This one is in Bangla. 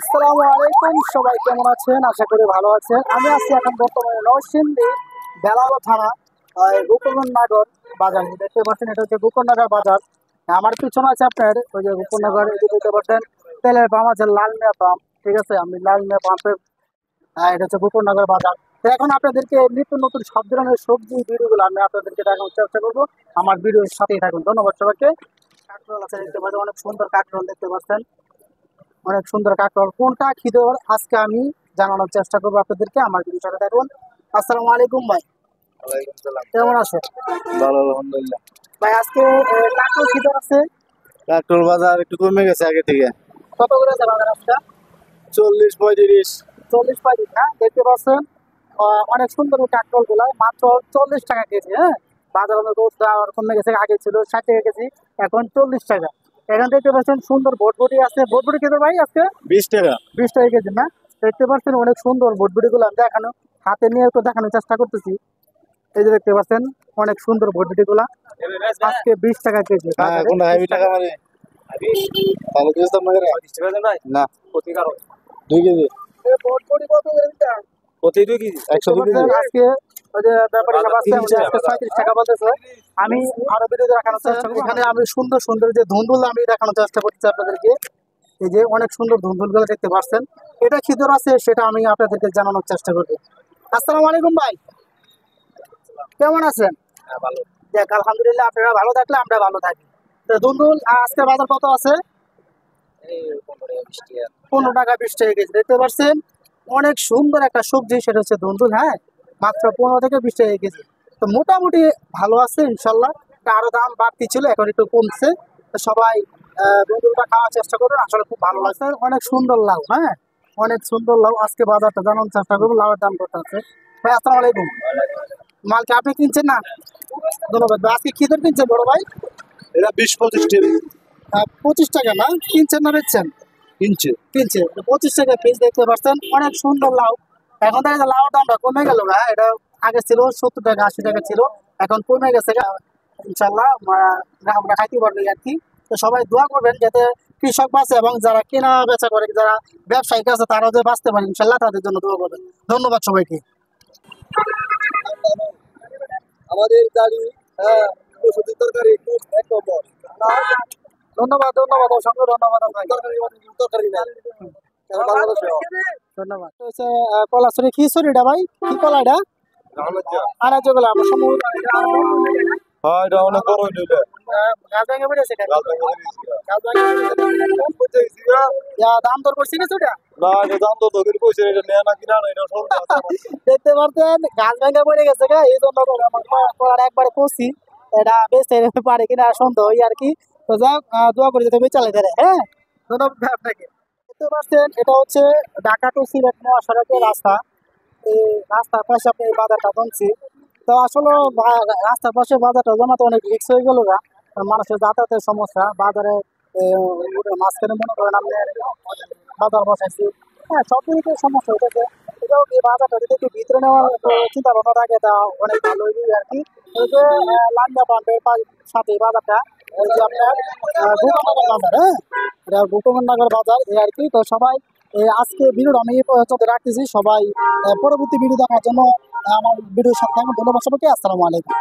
আসসালামু আলাইকুম, সবাই কেমন আছেন? আশা করি ভালো আছেন। আমি আছি এখন বর্তমানে নরসিংদী বেলাব থানা গোকুলনগর বাজার। দেখতে পাচ্ছেন এটা হচ্ছে গোকুলনগর বাজার। আমার পিছনে আছে আপনার ওই যে গোকুলনগর, এই যে দেখতে পাচ্ছেন তেলের পাম্প আছে, লাল মিয়া পাম্প। ঠিক আছে, আমি লাল মিয়া পাম্পের এটা হচ্ছে গোকুলনগর বাজার। তো এখন আপনাদেরকে নিত্য নতুন সব ধরনের সবজি ভিডিওগুলো আমি আপনাদেরকে দেখানোর চেষ্টা করবো। আমার ভিডিওর সাথেই থাকুন। ধন্যবাদ সবাইকে। কাঁকরোল আছে দেখতে পাচ্ছেন, অনেক সুন্দর কাঁকরোল দেখতে পাচ্ছেন, অনেক সুন্দর কাঁকরোল। কোনটা খিদর আজকে আমি জানানোর চেষ্টা করবো আপনাদেরকে, আমার ভিডিওর সাথে দেখুন। আসসালামু আলাইকুম ভাই, ওয়ালাইকুম সালাম। কেমন আছেন? ভালো আলহামদুলিল্লাহ। ভাই আজকে কাঁকরোল খিদর আছে, কাঁকরোল বাজার একটু কমে গেছে আগে থেকে। কত করে আছে বাজার আজকে? 40-35। 40-35 না, দেখতে পাচ্ছেন অনেক সুন্দর কাঁকরোল গুলা মাত্র 40 টাকা কেজি। হ্যাঁ, বাজার কমে গেছে, আগে ছিল 60 টাকা কেজি, এখন 40 টাকা। এখন দেখতে পাচ্ছেন সুন্দর বটবটি আছে। বটবটি খেতে ভাই আজকে 20 টাকা। 20 টাকা কেজি না, দেখতে পাচ্ছেন অনেক সুন্দর বটবটি গুলো আমি দেখানো হাতে নিয়ে একটু দেখানোর চেষ্টা করতেছি। এই যে দেখতে পাচ্ছেন অনেক সুন্দর বটবটি গুলা আজকে 20 টাকা কেজি। হ্যাঁ, কোনটা হাইবি টাকা মানে? ভালো কিছু দাম না না, 2 কেজি। বটবটি কত করে দিচ্ছেন? প্রতি 2 কেজি 102 কেজি। আজকে ওই যে ব্যাপারী সব আছে, উনি আজকে 35 টাকা বলতেছে। আমি আরো ভিডিও দেখানোর চেষ্টা করবো। এখানে আমি সুন্দর সুন্দর যে ধুন্দুল আমি দেখানোর চেষ্টা করছি আপনাদেরকে। এই যে অনেক সুন্দর ধুন্দুল গুলো দেখতে পাচ্ছেন, এটা খিদর আছে সেটা আমি আপনাদেরকে জানানোর চেষ্টা করবো। আসসালামু আলাইকুম ভাই, কেমন আছেন? হ্যাঁ, ভালো। দেখ আলহামদুলিল্লাহ, আপনারা ভালো থাকলে আমরা ভালো থাকি। তো ধুন্দুল আজকে বাজার কত আছে? এই 15-20 টাকা। 15 টাকা 20 টাকা কেজি। দেখতে পাচ্ছেন অনেক সুন্দর একটা সবজি, সেটা হচ্ছে ধুন্দুল। হ্যাঁ, মাত্র 15 থেকে 20 টাকা কেজি। তো মোটামুটি ভালো আছে ইনশাল্লাহ। আরো দাম বাড়তি ছিল, এখন একটু কমছে। তো সবাই ধুন্দুলটা খাওয়ার চেষ্টা করুন, আসলে খুব ভালো লাগছে। অনেক সুন্দর লাউ, হ্যাঁ অনেক সুন্দর লাউ। আজকে বাজারটা জানার চেষ্টা করবো, লাউয়ের দাম কত আছে। ভাই আসসালামু আলাইকুম, মাল কি আপনি কিনছেন না? ধন্যবাদ ভাই। আজকে কি দর কিনছেন বড় ভাই? এটা 20-25 টাকা 25 টাকা না, কিনছেন না বেচছেন? কিনছে। কিনছে 25 টাকা পিস। দেখতে পাচ্ছেন অনেক সুন্দর লাউ। এখন থেকে লাউর দামটা কমে গেল না, এটা আগে ছিল 70 টাকা 80 টাকা ছিল, এখন কমে গেছে। ইনশাল্লাহ আমরা খাইতে পারবো আর কি। তো সবাই দোয়া করবেন যাতে কৃষক বাঁচে, এবং যারা কেনা বেচা করে, যারা ব্যবসায়িক আছে তারাও যে বাঁচতে পারে ইনশাল্লাহ, তাদের জন্য দোয়া করবেন। ধন্যবাদ সবাইকে। আমাদের গাড়ি, হ্যাঁ, ওষুধের তরকারি এক নম্বর। ধন্যবাদ ধন্যবাদ, অসংখ্য ধন্যবাদ আপনাকে। তরকারি না ধন্যবাদ। তো হচ্ছে কলা ছড়ি, কি ছড়িটা ভাই, কি কলা এটা? আর যেগুলো আমরা সময় হ্যাঁ, এটা অনেক বড় হইলো। গাছ ভেঙে পড়েছে কেন? দাম দর করছি না ওটা? না, এটা দাম তো তোদের কইছে, এটা নেয়া না কিনা না এটা সব দেখতে পারতেন গাছ ভেঙে পড়ে গেছে গা, এই জন্য করে আমার কলার একবারে করছি। এটা বেচতে পারে কিনা সন্দেহ হয় আর কি। তো যাক, দোয়া করে যাতে বেচালে দেয়। হ্যাঁ, ধন্যবাদ আপনাকে। দেখতে পাচ্ছেন এটা হচ্ছে ঢাকা টু সিলেট মহাসড়কের রাস্তা। এই রাস্তার পাশে আপনি এই বাজারটা বানছি। তো আসলে রাস্তার পাশে বাজারটা জমাতে অনেক রিস্ক হয়ে গেল গা, মানুষের যাতায়াতের সমস্যা। বাজারে মাঝখানে মনে করেন আপনি বাজার বসাইছি, হ্যাঁ সব দিকে সমস্যা হইতেছে। এটাও এই বাজারটা যদি একটু ভিতরে নেওয়ার চিন্তা ভাবনা থাকে তা অনেক ভালো হইবে আর কি। এই যে লান্ডা পাম্পের সাথে এই বাজারটা, এই যে আপনার গোকর্ণনগর বাজার। হ্যাঁ, এটা গোকর্ণনগর বাজার এই আর কি। তো সবাই আজকে ভিডিওটা আমি এই পর্যন্ত রাখতেছি। সবাই পরবর্তী ভিডিও দেখার জন্য আমার ভিডিওর সাথে থাকুন। ধন্যবাদ সবাইকে। আসসালামু আলাইকুম।